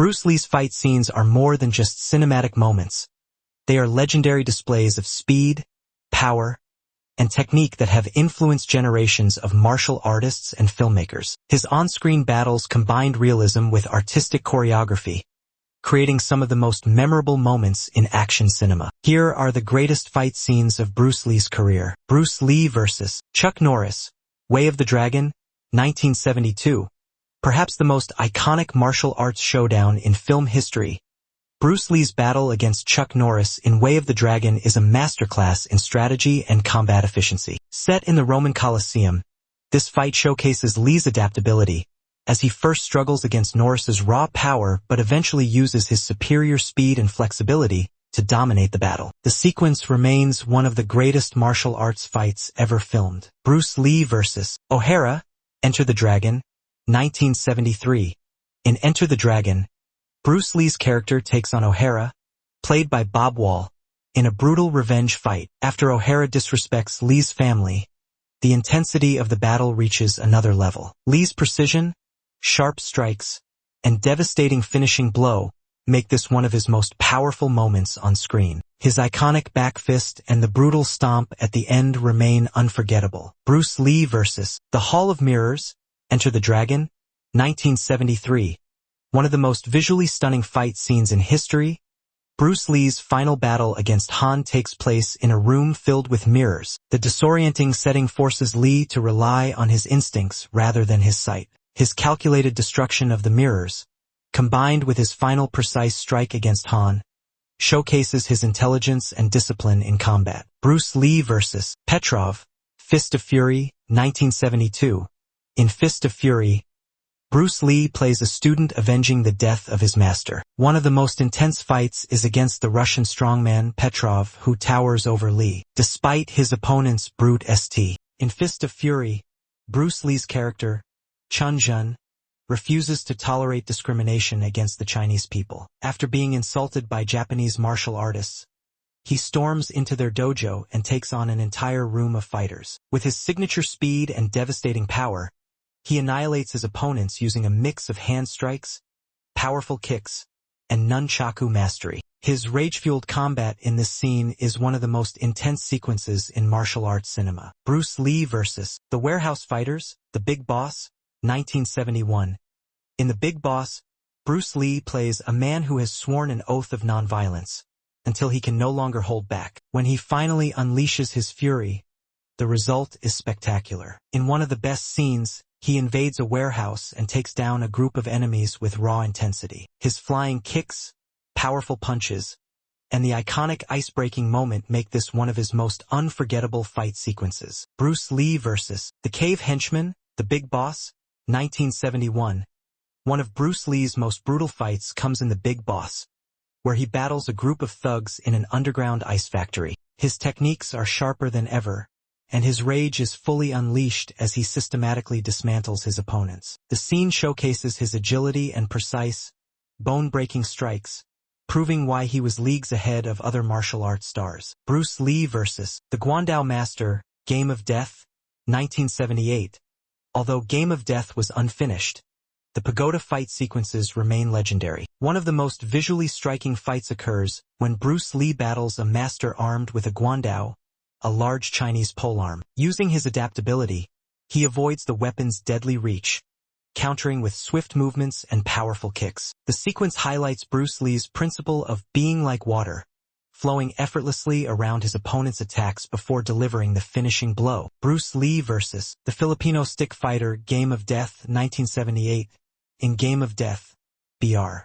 Bruce Lee's fight scenes are more than just cinematic moments. They are legendary displays of speed, power, and technique that have influenced generations of martial artists and filmmakers. His on-screen battles combined realism with artistic choreography, creating some of the most memorable moments in action cinema. Here are the greatest fight scenes of Bruce Lee's career. Bruce Lee vs. Chuck Norris, Way of the Dragon, 1972. Perhaps the most iconic martial arts showdown in film history. Bruce Lee's battle against Chuck Norris in Way of the Dragon is a masterclass in strategy and combat efficiency. Set in the Roman Colosseum, this fight showcases Lee's adaptability, as he first struggles against Norris's raw power but eventually uses his superior speed and flexibility to dominate the battle. The sequence remains one of the greatest martial arts fights ever filmed. Bruce Lee vs. O'Hara, Enter the Dragon, 1973. In Enter the Dragon, Bruce Lee's character takes on O'Hara, played by Bob Wall, in a brutal revenge fight. After O'Hara disrespects Lee's family, the intensity of the battle reaches another level. Lee's precision, sharp strikes, and devastating finishing blow make this one of his most powerful moments on screen. His iconic back fist and the brutal stomp at the end remain unforgettable. Bruce Lee vs. The Hall of Mirrors, Enter the Dragon, 1973. One of the most visually stunning fight scenes in history, Bruce Lee's final battle against Han takes place in a room filled with mirrors. The disorienting setting forces Lee to rely on his instincts rather than his sight. His calculated destruction of the mirrors, combined with his final precise strike against Han, showcases his intelligence and discipline in combat. Bruce Lee vs. Petrov, Fist of Fury, 1972. In Fist of Fury, Bruce Lee plays a student avenging the death of his master. One of the most intense fights is against the Russian strongman Petrov, who towers over Lee, despite his opponent's brute st. In Fist of Fury, Bruce Lee's character, Chun Jun, refuses to tolerate discrimination against the Chinese people. After being insulted by Japanese martial artists, he storms into their dojo and takes on an entire room of fighters. With his signature speed and devastating power, he annihilates his opponents using a mix of hand strikes, powerful kicks, and nunchaku mastery. His rage-fueled combat in this scene is one of the most intense sequences in martial arts cinema. Bruce Lee vs. The Warehouse Fighters, The Big Boss, 1971. In The Big Boss, Bruce Lee plays a man who has sworn an oath of nonviolence until he can no longer hold back. When he finally unleashes his fury, the result is spectacular. In one of the best scenes, he invades a warehouse and takes down a group of enemies with raw intensity. His flying kicks, powerful punches, and the iconic ice-breaking moment make this one of his most unforgettable fight sequences. Bruce Lee vs. The Cave Henchman, The Big Boss, 1971. One of Bruce Lee's most brutal fights comes in The Big Boss, where he battles a group of thugs in an underground ice factory. His techniques are sharper than ever, and his rage is fully unleashed as he systematically dismantles his opponents. The scene showcases his agility and precise, bone-breaking strikes, proving why he was leagues ahead of other martial arts stars. Bruce Lee vs. The Guandao Master, Game of Death, 1978. Although Game of Death was unfinished, the pagoda fight sequences remain legendary. One of the most visually striking fights occurs when Bruce Lee battles a master armed with a guandao, a large Chinese polearm. Using his adaptability, he avoids the weapon's deadly reach, countering with swift movements and powerful kicks. The sequence highlights Bruce Lee's principle of being like water, flowing effortlessly around his opponent's attacks before delivering the finishing blow. Bruce Lee vs. The Filipino Stick Fighter, Game of Death, 1978. In Game of Death, Br.